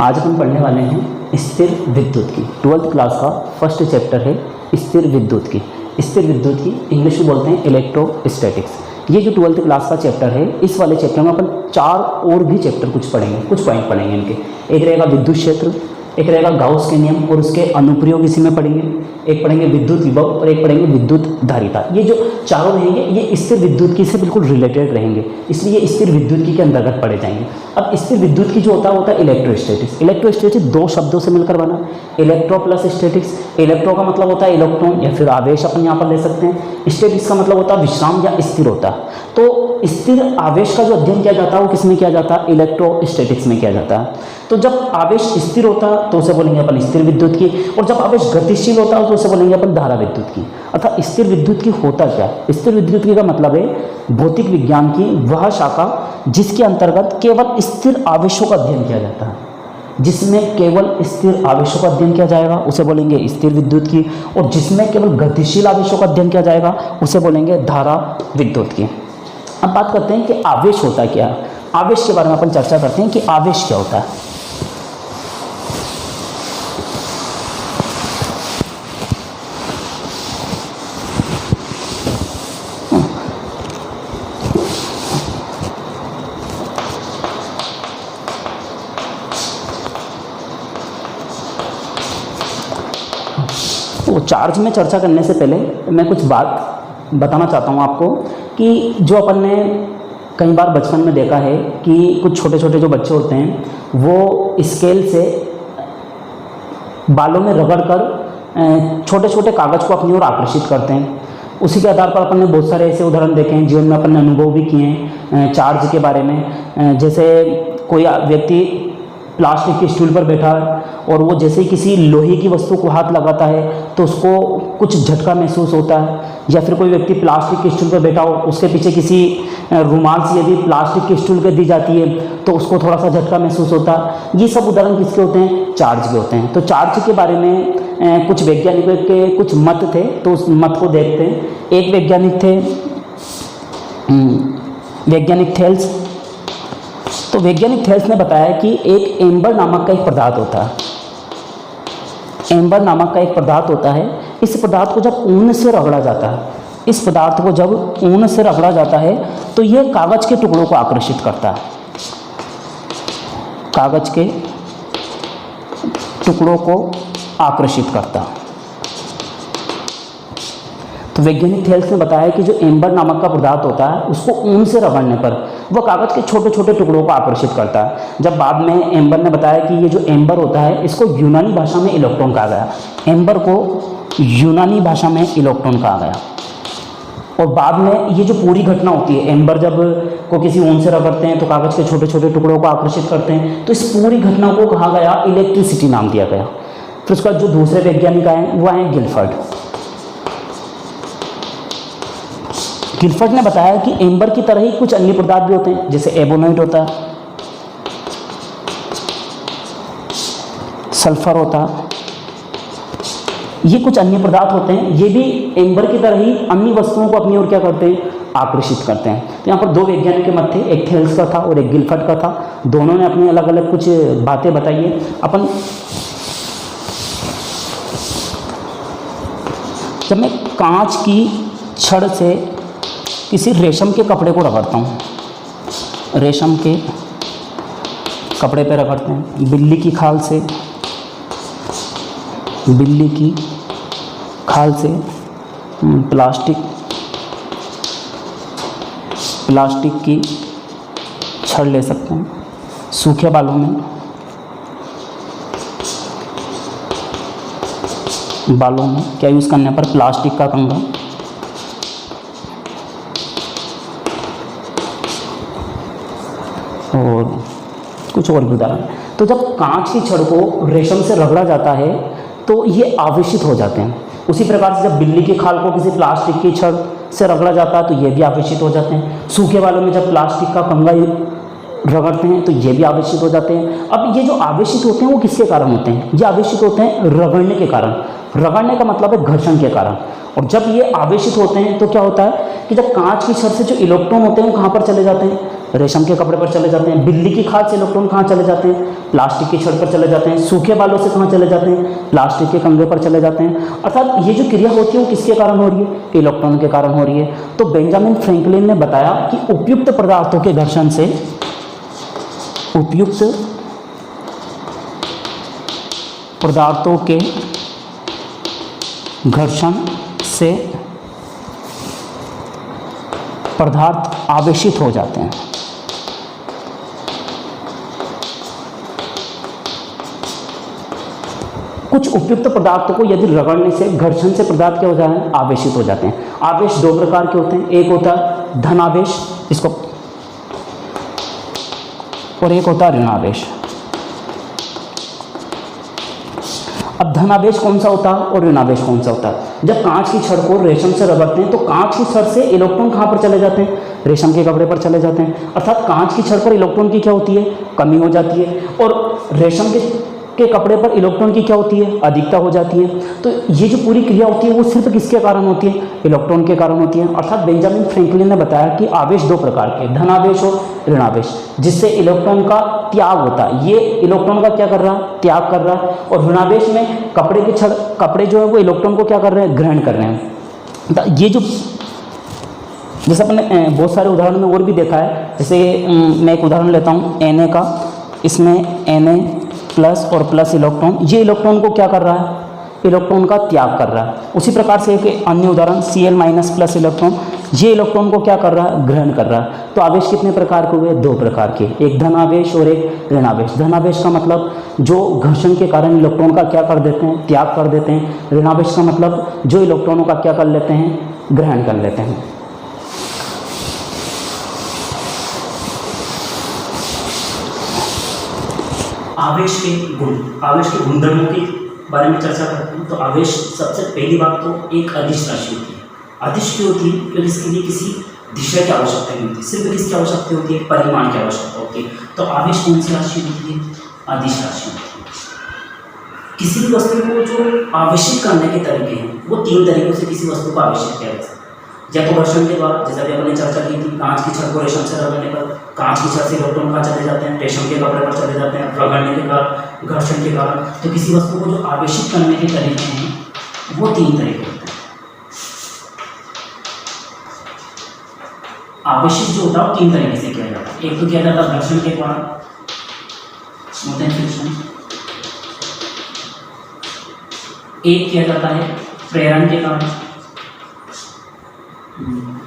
आज अपन पढ़ने वाले हैं स्थिर विद्युत की। 12th क्लास का फर्स्ट चैप्टर है स्थिर विद्युत की। स्थिर विद्युत की इंग्लिश में बोलते हैं इलेक्ट्रोस्टैटिक्स। ये जो 12th क्लास का चैप्टर है, इस वाले चैप्टर में अपन 4 और भी चैप्टर कुछ पॉइंट पढ़ेंगे इनके। एक रहेगा विद्युत क्षेत्र, एक रहेगा गाउस के नियम और उसके अनुप्रयोग इसी में पढ़ेंगे, एक पढ़ेंगे विद्युत विभव और एक पढ़ेंगे विद्युत धारिता। ये जो चारों रहेंगे ये स्थिर विद्युत की से बिल्कुल रिलेटेड रहेंगे, इसलिए ये स्थिर विद्युत की के अंतर्गत पढ़े जाएंगे। अब स्थिर विद्युत की जो होता है इलेक्ट्रोस्टैटिक्स। इलेक्ट्रोस्टैटिक्स 2 शब्दों से मिलकर बना, इलेक्ट्रो प्लस स्टैटिक्स। इलेक्ट्रो का मतलब होता है इलेक्ट्रॉन या फिर आवेश, अपन यहाँ पर ले सकते हैं। स्टैटिक्स का मतलब होता है विश्राम या स्थिर होता है। तो स्थिर आवेश का जो अध्ययन किया जाता है वो किसमें किया जाता है? इलेक्ट्रोस्टैटिक्स में किया जाता है। तो जब आवेश स्थिर होता है तो उसे बोलेंगे अपन स्थिर विद्युत की, और जब आवेश गतिशील होता है तो उसे बोलेंगे अपन धारा विद्युत की। अर्थात स्थिर विद्युत की होता क्या है? स्थिर विद्युत की का मतलब है भौतिक विज्ञान की वह शाखा जिसके अंतर्गत केवल स्थिर आवेशों का अध्ययन किया जाता है। जिसमें केवल स्थिर आवेशों का अध्ययन किया जाएगा उसे बोलेंगे स्थिर विद्युत की, और जिसमें केवल गतिशील आवेशों का अध्ययन किया जाएगा उसे बोलेंगे धारा विद्युत की। अब बात करते हैं कि आवेश होता क्या है। आवेश के बारे में अपन चर्चा करते हैं कि आवेश क्या होता है। तो चार्ज में चर्चा करने से पहले मैं कुछ बात बताना चाहता हूँ आपको कि जो अपन ने कई बार बचपन में देखा है कि कुछ छोटे छोटे जो बच्चे होते हैं वो स्केल से बालों में रगड़कर छोटे छोटे कागज़ को अपनी ओर आकर्षित करते हैं। उसी के आधार पर अपन ने बहुत सारे ऐसे उदाहरण देखे हैं, जीवन में अपन ने अनुभव भी किए हैं चार्ज के बारे में। जैसे कोई व्यक्ति प्लास्टिक के स्टूल पर बैठा है और वो जैसे ही किसी लोहे की वस्तु को हाथ लगाता है तो उसको कुछ झटका महसूस होता है, या फिर कोई व्यक्ति प्लास्टिक के स्टूल पर बैठा हो, उसके पीछे किसी रुमाल से यदि प्लास्टिक के स्टूल पर दी जाती है तो उसको थोड़ा सा झटका महसूस होता है। ये सब उदाहरण किसके होते हैं? चार्ज के होते हैं। तो चार्ज के बारे में कुछ वैज्ञानिकों के कुछ मत थे, तो उस मत को देखते हैं। एक वैज्ञानिक थे वैज्ञानिक थेल्स। तो वैज्ञानिक थेल्स ने बताया कि एक एम्बर नामक का एक पदार्थ होता है। एम्बर नामक का एक पदार्थ होता है। इस पदार्थ को जब ऊन से रगड़ा जाता है, इस पदार्थ को जब ऊन से रगड़ा जाता है तो यह कागज के टुकड़ों को आकर्षित करता है। कागज के टुकड़ों को आकर्षित करता है। तो वैज्ञानिक थेल्स ने बताया कि जो एम्बर नामक का पदार्थ होता है उसको ऊन से रगड़ने पर वह कागज के छोटे छोटे टुकड़ों को आकर्षित करता है। जब बाद में एम्बर ने बताया कि ये जो एम्बर होता है इसको यूनानी भाषा में इलेक्ट्रॉन कहा गया। एम्बर को यूनानी भाषा में इलेक्ट्रॉन कहा गया। और बाद में ये जो पूरी घटना होती है, एम्बर जब को किसी ऊन से रगड़ते हैं तो कागज के छोटे छोटे टुकड़ों को आकर्षित करते हैं, तो इस पूरी घटना को कहा गया इलेक्ट्रिसिटी नाम दिया गया। फिर उसके बाद जो दूसरे वैज्ञानिक आए वो आए गिलफर्ड। गिलफर्ड ने बताया कि एम्बर की तरह ही कुछ अन्य पदार्थ भी होते हैं, जैसे एबोनाइट होता है, सल्फर होता है, ये कुछ अन्य पदार्थ होते हैं। ये भी एम्बर की तरह ही अन्य वस्तुओं को अपनी ओर क्या करते हैं? आकर्षित करते हैं। तो यहाँ पर 2 वैज्ञानिक के मत थे, एक थेल्स का था और एक गिलफर्ड का था। दोनों ने अपनी अलग अलग कुछ बातें बताई है। अपन जब मैं कांच की छड़ से किसी रेशम के कपड़े को रगड़ता हूँ, रेशम के कपड़े पे रगड़ते हैं, बिल्ली की खाल से प्लास्टिक की छड़ ले सकते हैं। सूखे बालों में क्या यूज़ करने पर? प्लास्टिक का कंघा। और कुछ और भी उदाहरण। तो जब कांच की छड़ को रेशम से रगड़ा जाता है तो ये आवेशित हो जाते हैं। उसी प्रकार से जब बिल्ली की खाल को किसी प्लास्टिक की छड़ से रगड़ा जाता है तो ये भी आवेशित हो जाते हैं। सूखे बालों में जब प्लास्टिक का कंघा रगड़ते हैं तो ये भी आवेशित हो जाते हैं। अब ये जो आवेशित होते हैं वो किसके कारण होते हैं? ये आवेशित होते हैं रगड़ने के कारण। रगड़ने का मतलब है घर्षण के कारण। और जब ये आवेशित होते हैं तो क्या होता है कि जब कांच की छड़ से जो इलेक्ट्रॉन होते हैं वो कहाँ पर चले जाते हैं? रेशम के कपड़े पर चले जाते हैं। बिल्ली की खाल से इलेक्ट्रॉन कहाँ चले जाते हैं? प्लास्टिक की छड़ पर चले जाते हैं। सूखे बालों से कहाँ चले जाते हैं? प्लास्टिक के कंघे पर चले जाते हैं। अर्थात ये जो क्रिया होती है वो किसके कारण हो रही है? इलेक्ट्रॉन के कारण हो रही है। तो बेंजामिन फ्रैंकलिन ने बताया कि उपयुक्त पदार्थों के घर्षण से, उपयुक्त पदार्थों के घर्षण से पदार्थ आवेशित हो जाते हैं। कुछ उपयुक्त पदार्थों को यदि रगड़ने से, घर्षण से पदार्थ क्या हो जाते हैं? आवेशित हो जाते हैं। आवेश दो प्रकार के होते हैं, एक होता है धनावेश, इसको, और एक होता है ऋणावेश। अब धनावेश कौन सा होता है और ऋणावेश कौन सा होता है? जब कांच की छड़ को रेशम से रगड़ते हैं तो कांच की छड़ से इलेक्ट्रॉन कहाँ पर चले जाते हैं? रेशम के कपड़े पर चले जाते हैं। अर्थात कांच की छड़ पर इलेक्ट्रॉन की क्या होती है? कमी हो जाती है, और रेशम के कपड़े पर इलेक्ट्रॉन की क्या होती है? अधिकता हो जाती है। तो ये जो पूरी क्रिया होती है वो सिर्फ किसके कारण होती है? इलेक्ट्रॉन के कारण होती है। अर्थात बेंजामिन फ्रैंकलिन ने बताया कि आवेश दो प्रकार के, धनावेश और ऋणावेश, जिससे इलेक्ट्रॉन का त्याग होता है। ये इलेक्ट्रॉन का क्या कर रहा है? त्याग कर रहा है। और ऋणावेश में कपड़े जो है वो इलेक्ट्रॉन को क्या कर रहे हैं? ग्रहण कर रहे हैं। ये जो, जैसे अपने बहुत सारे उदाहरण में और भी देखा है, जैसे मैं एक उदाहरण लेता हूँ Na का। इसमें Na प्लस और प्लस इलेक्ट्रॉन, ये इलेक्ट्रॉन को क्या कर रहा है? इलेक्ट्रॉन का त्याग कर रहा है। उसी प्रकार से एक अन्य उदाहरण Cl माइनस प्लस इलेक्ट्रॉन, ये इलेक्ट्रॉन को क्या कर रहा है? ग्रहण कर रहा है। तो आवेश कितने प्रकार के हुए? दो प्रकार के, एक धनावेश और एक ऋणावेश। धनावेश का मतलब जो घर्षण के कारण इलेक्ट्रॉन का क्या कर देते हैं? त्याग कर देते हैं। ऋणावेश का मतलब जो इलेक्ट्रॉनों का क्या कर लेते हैं? ग्रहण कर लेते हैं। आवेश के गुण, आवेश के गुणधर्मों के बारे में चर्चा करते हैं। तो आवेश, सबसे पहली बात तो एक अदिश राशि होती है। अदिश क्यों होती है? क्योंकि इसके लिए किसी दिशा की आवश्यकता नहीं होती, सिर्फ किसकी आवश्यकता होती है? परिमाण की आवश्यकता होती है। तो आवेश कौन सी राशि होती है? अदिश राशि होती है। किसी भी वस्तु को जो आवेशित करने के तरीके हैं वो तीन तरीकों से किसी वस्तु को आवेशित किया जा सकता है। या तो घर्षण के द्वारा, जैसा कि अपने चर्चा की थी, कांच की छड़ को रेशम से रगड़ने पर कांच की छड़ से इलेक्ट्रॉन कहाँ चले जाते हैं? रेशम के कपड़े पर चले जाते हैं, रगड़ने के कारण, घर्षण के कारण। तो किसी वस्तु को जो आवेशित करने के तरीके हैं वो तीन तरीके होते हैं। आवेशित जो होता है वो तीन तरीके से किया जाता है। एक तो किया जाता है घर्षण के द्वारा, एक किया जाता है प्रेरण के कारण,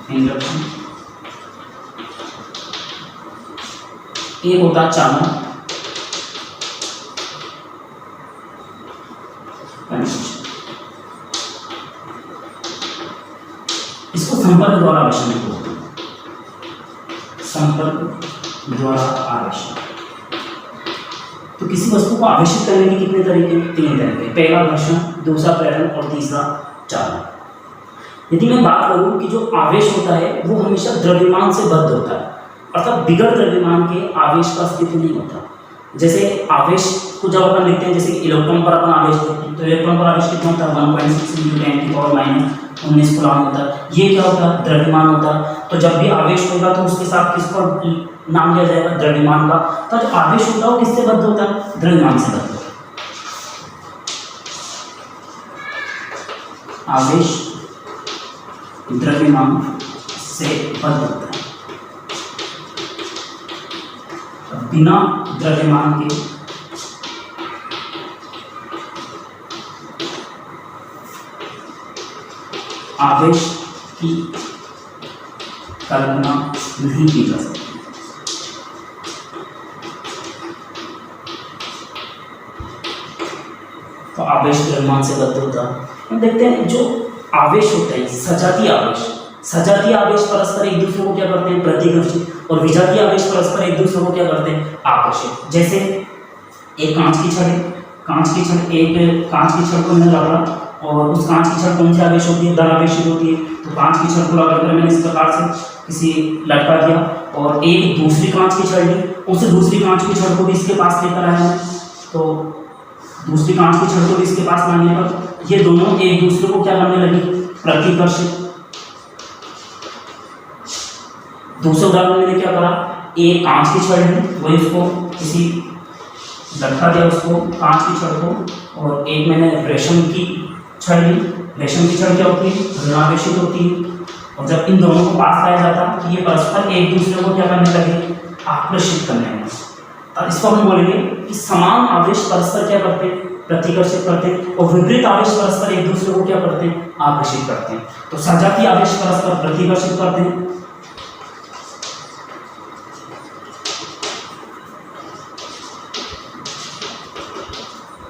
इंडक्शन, एक होता है चालन, इसको संपर्क द्वारा आवेशन बोलते हैं। संपर्क द्वारा आवेशन। तो किसी वस्तु को आवेशित करने के कितने तरीके? तीन तरीके। पहला घर्षण, दूसरा प्रेरण और तीसरा चालन। यदि मैं बात करूं कि जो आवेश होता है वो हमेशा द्रव्यमान से बद्ध होता है, अर्थात बिगड़ द्रव्यमान के आवेश का अस्तित्व नहीं होता। जैसे आवेश को जब अपन लिखते हैं, जैसे इलेक्ट्रॉन पर अपन आवेश लिखते हैं, तो इलेक्ट्रॉन पर आवेश कितना होता है? 1.6 × 10⁻⁻19 कूलम होता है। ये क्या होता है? द्रव्यमान होता है। तो जब भी आवेश होगा तो उसके साथ किसको नाम दिया जाएगा? द्रव्यमान का। तो जो आवेश होता है वो किससे बद्ध होता है? द्रव्यमान से बद्ध होता है। आवेश द्रव्यमान से बद्ध होता है। बिना द्रव्यमान के आवेश की कल्पना नहीं की जा सकती। तो आवेश द्रव्यमान से बद्ध होता है। हम देखते हैं जो आवेश होते हैं, सजातीय आवेश, सजातीय आवेश परस्पर एक दूसरे को क्या करते हैं? प्रतिकर्षित। और विजातीय आवेश परस्पर एक दूसरे को क्या करते हैं? आकर्षित। जैसे एक कांच की छड़ है, कांच की छड़ को मैंने रगड़ा और उस कांच की छड़ कौन सी आवेश होती है? धनावेशित होती है। तो कांच की छड़ को रगड़कर मैंने इस प्रकार से किसी लटका दिया और एक दूसरी कांच की छड़ ली, उस दूसरी कांच की छड़ को भी इसके पास लेकर आया मैं। तो दूसरी कांच की छड़ को भी इसके पास लाने पर ये दोनों एक दूसरे को क्या करने लगी? प्रतिकर्षित। दूसरे उदाहरण में मैंने क्या करा? एक कांच की छड़ ली, वही उसको किसी लटका दिया उसको कांच की छड़ को, और एक मैंने रेशम की छड़ ली। रेशम की छड़ क्या होती है? ऋणावेशित होती है। और जब इन दोनों को पास लाया जाता है तो ये परस्पर एक दूसरे को क्या करने लगे? आकर्षित करने लगे। तो इसको हम बोलेंगे कि समान आवेश परस्पर क्या करते हैं? प्रतिकर्षित करते हैं, और विपरीत आवेश परस्पर एक दूसरे को क्या करते हैं? आकर्षित करते हैं। तो सजातीय आवेश परस्पर प्रतिकर्षित करते हैं,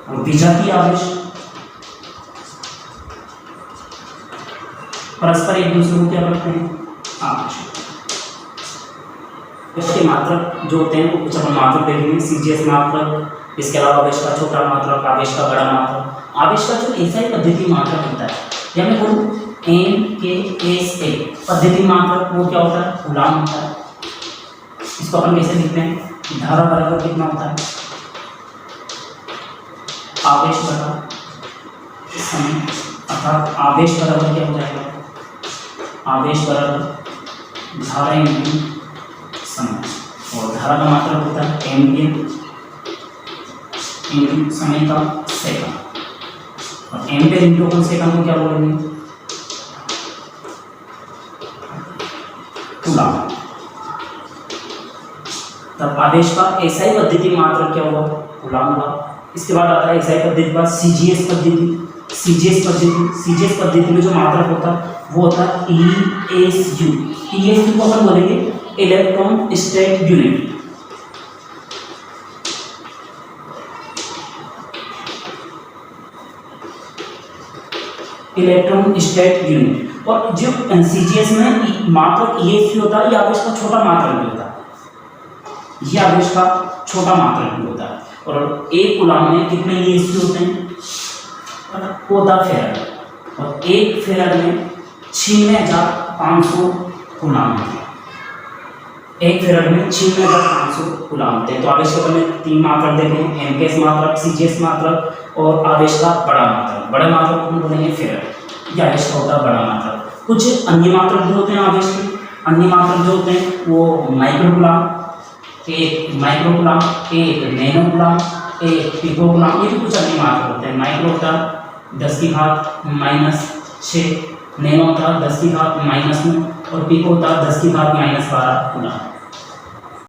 और विजातीय आवेश परस्पर एक दूसरे को क्या करते हैं? आकर्षित। इसके मात्रक जो होते हैं वो कुछ अपन मात्रक देखेंगे। सीजीएस मात्रक, इसके अलावा आवेश का छोटा मात्रक, आवेश का बड़ा मात्रक। आवेश का जो एसआई पद्धति मात्रक होता है, या मैं बोलूँ NKSA पद्धति मात्रक, वो क्या होता है? कूलाम होता है। इसको अपन कैसे लिखते हैं? धारा बराबर कितना होता है? आवेश बराबर समय, अर्थात आवेश बराबर क्या हो जाएगा? आवेश बराबर धारा इंटू समय, और धारा का मात्रक होता है एम्पियर इंटू समय का सेकंड, और एम्पियर इंटू सेकंड को क्या बोलेंगे? कूलाम। तब आवेश का एसआई पद्धति मात्रक क्या हुआ? कूलाम हुआ। इसके बाद आता है एसआई पद्धति के बाद सीजीएस पद्धति। सीजीएस पद्धति में जो मात्रक होता है वो होता है ESU। ESU को अपन बोलेंगे electron state unit. Electron state unit. और जो सीजीएस में मात्रक ESU होता है, ये आवेश का छोटा मात्रक भी होता है, ये आवेश का छोटा मात्रक भी होता है। और एक कूलाम में कितने ESU होते हैं? 14 फेराड, और एक फेराड में 96,500 कूलाम होते हैं। एक फेराड में 96,500 कूलाम होते हैं। तो आवेश के अपने 3 मात्रक देखें, एमकेएस मात्रक, सीजीएस मात्रक और आवेश का बड़ा मात्रक। बड़ा मात्रक को हम बोलेंगे फेराड, ये आवेश का होता है बड़ा मात्रक। कुछ अन्य मात्रक भी होते हैं आवेश के। अन्य मात्रक जो होते हैं वो माइक्रोकूलाम, एक माइक्रोकूलाम, एक नैनोकूलाम, एक पिकोकूलाम, ये भी कुछ अन्य मात्रक होते हैं। माइक्रो होता 10⁻⁻⁶, नैनो होता 10⁻⁻⁹, और पिको होता 10⁻⁻12 कूलाम।